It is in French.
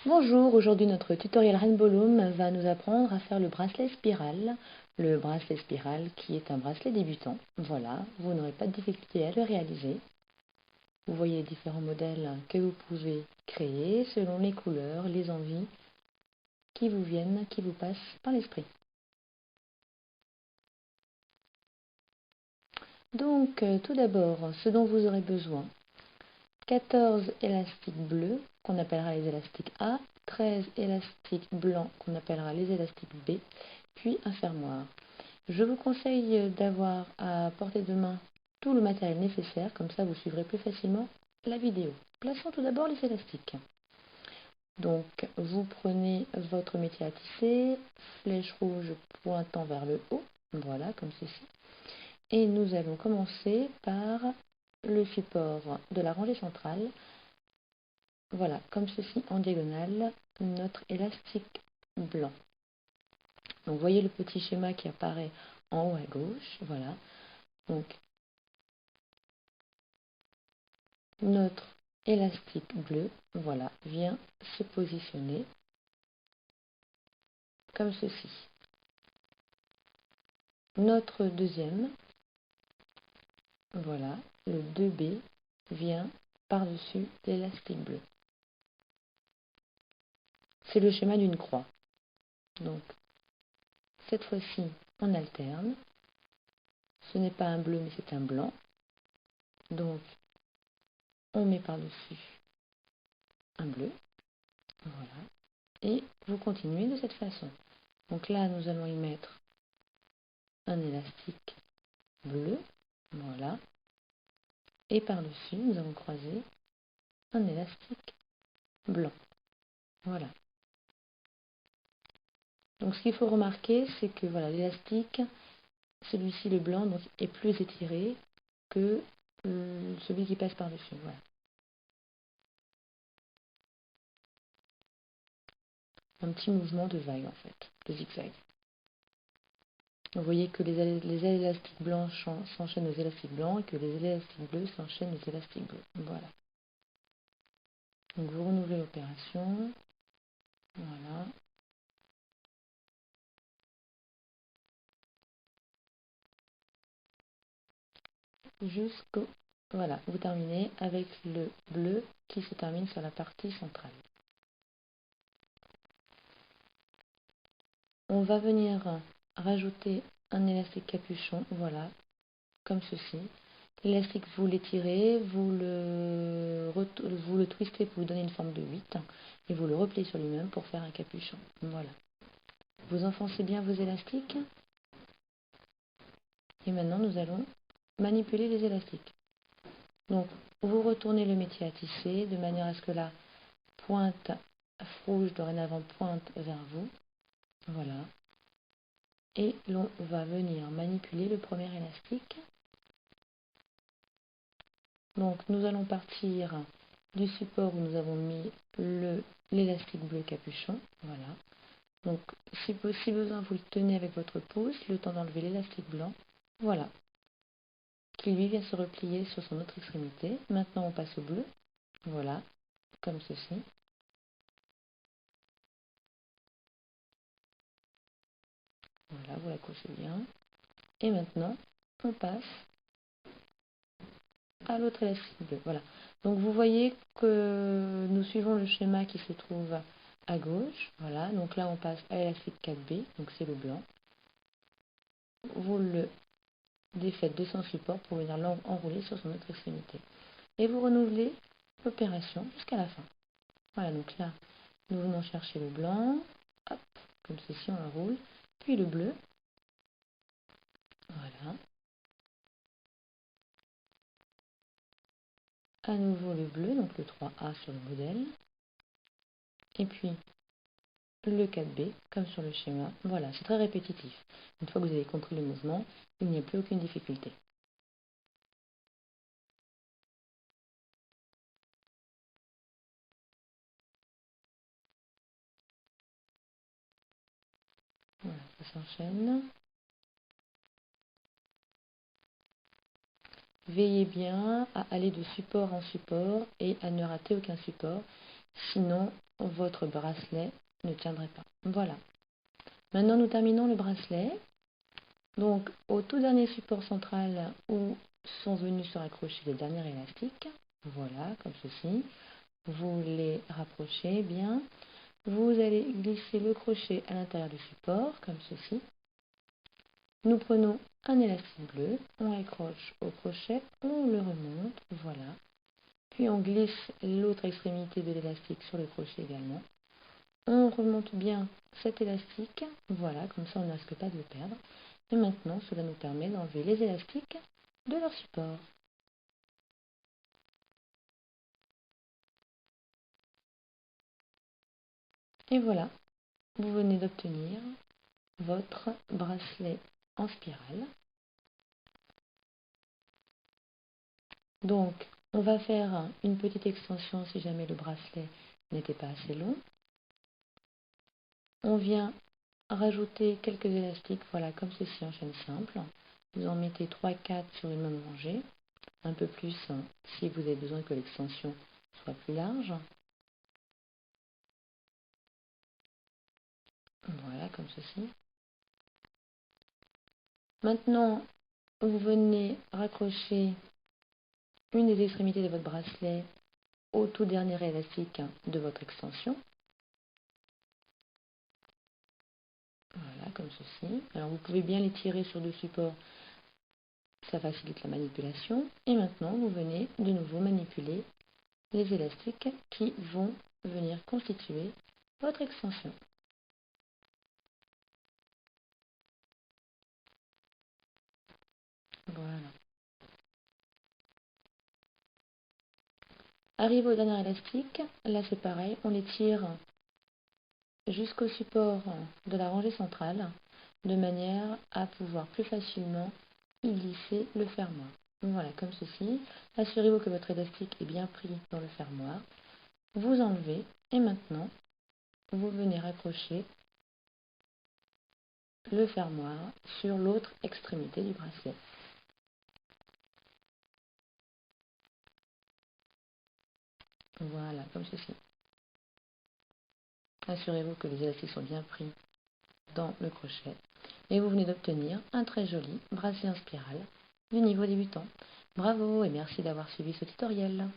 Bonjour, aujourd'hui notre tutoriel Rainbow Loom va nous apprendre à faire le bracelet spirale. Le bracelet spirale qui est un bracelet débutant. Voilà, vous n'aurez pas de difficulté à le réaliser. Vous voyez les différents modèles que vous pouvez créer selon les couleurs, les envies qui vous viennent, qui vous passent par l'esprit. Donc tout d'abord, ce dont vous aurez besoin, 14 élastiques bleus qu'on appellera les élastiques A, 13 élastiques blancs qu'on appellera les élastiques B, puis un fermoir. Je vous conseille d'avoir à portée de main tout le matériel nécessaire, comme ça vous suivrez plus facilement la vidéo. Plaçons tout d'abord les élastiques. Donc vous prenez votre métier à tisser, flèche rouge pointant vers le haut, voilà comme ceci. Et nous allons commencer par le support de la rangée centrale. Voilà, comme ceci en diagonale, notre élastique blanc. Donc vous voyez le petit schéma qui apparaît en haut à gauche, voilà. Donc notre élastique bleu, voilà, vient se positionner comme ceci. Notre deuxième, voilà, le 2B, vient par-dessus l'élastique bleu. C'est le schéma d'une croix. Donc, cette fois-ci, on alterne. Ce n'est pas un bleu, mais c'est un blanc. Donc, on met par-dessus un bleu. Voilà. Et vous continuez de cette façon. Donc là, nous allons y mettre un élastique bleu. Voilà. Et par-dessus, nous allons croiser un élastique blanc. Voilà. Donc ce qu'il faut remarquer, c'est que voilà, l'élastique, celui-ci le blanc, donc, est plus étiré que celui qui passe par-dessus. Voilà. Un petit mouvement de vague en fait, de zigzag. Vous voyez que les élastiques blancs s'enchaînent aux élastiques blancs et que les élastiques bleus s'enchaînent aux élastiques bleus. Voilà. Donc vous renouvelez l'opération. Voilà. Jusqu'au... Voilà, vous terminez avec le bleu qui se termine sur la partie centrale. On va venir rajouter un élastique capuchon, voilà, comme ceci. L'élastique, vous l'étirez, vous le twistez pour lui donner une forme de 8 et vous le repliez sur lui-même pour faire un capuchon. Voilà. Vous enfoncez bien vos élastiques et maintenant nous allons manipuler les élastiques. Donc vous retournez le métier à tisser de manière à ce que la pointe rouge dorénavant pointe vers vous. Voilà. Et l'on va venir manipuler le premier élastique. Donc nous allons partir du support où nous avons mis l'élastique bleu capuchon. Voilà. Donc si besoin, vous le tenez avec votre pouce, le temps d'enlever l'élastique blanc. Voilà. Qui lui vient se replier sur son autre extrémité. Maintenant on passe au bleu. Voilà. Comme ceci. Voilà, vous la couchez bien. Et maintenant, on passe à l'autre élastique bleu. Voilà. Donc vous voyez que nous suivons le schéma qui se trouve à gauche. Voilà. Donc là, on passe à l'élastique 4B. Donc c'est le blanc. Vous le défaites de son support pour venir l'enrouler sur son autre extrémité. Et vous renouvelez l'opération jusqu'à la fin. Voilà. Donc là, nous venons chercher le blanc. Hop. Comme ceci, on l'enroule. Puis le bleu. Voilà. À nouveau le bleu, donc le 3A sur le modèle. Et puis le 4B, comme sur le schéma. Voilà, c'est très répétitif. Une fois que vous avez compris le mouvement, il n'y a plus aucune difficulté. Voilà, ça s'enchaîne. Veillez bien à aller de support en support et à ne rater aucun support. sinon votre bracelet ne tiendrait pas. Voilà. Maintenant, nous terminons le bracelet. Donc, au tout dernier support central où sont venus se raccrocher les derniers élastiques, voilà, comme ceci, vous les rapprochez bien. Vous allez glisser le crochet à l'intérieur du support, comme ceci. Nous prenons un élastique bleu, on accroche au crochet, on le remonte, voilà. Puis on glisse l'autre extrémité de l'élastique sur le crochet également. On remonte bien cet élastique, voilà, comme ça on ne risque pas de le perdre. Et maintenant, cela nous permet d'enlever les élastiques de leur support. Et voilà, vous venez d'obtenir votre bracelet en spirale. Donc, on va faire une petite extension si jamais le bracelet n'était pas assez long. On vient rajouter quelques élastiques, voilà, comme ceci en chaîne simple. Vous en mettez 3-4 sur une même rangée, un peu plus si vous avez besoin que l'extension soit plus large. Voilà, comme ceci. Maintenant, vous venez raccrocher une des extrémités de votre bracelet au tout dernier élastique de votre extension. Voilà, comme ceci. Alors, vous pouvez bien les tirer sur deux supports, ça facilite la manipulation. Et maintenant, vous venez de nouveau manipuler les élastiques qui vont venir constituer votre extension. Voilà. Arrive au dernier élastique, là c'est pareil, on les tire jusqu'au support de la rangée centrale, de manière à pouvoir plus facilement y glisser le fermoir. Voilà, comme ceci. Assurez-vous que votre élastique est bien pris dans le fermoir. Vous enlevez et maintenant, vous venez raccrocher le fermoir sur l'autre extrémité du bracelet. Voilà, comme ceci. Assurez-vous que les élastiques sont bien pris dans le crochet. Et vous venez d'obtenir un très joli bracelet en spirale du niveau débutant. Bravo et merci d'avoir suivi ce tutoriel.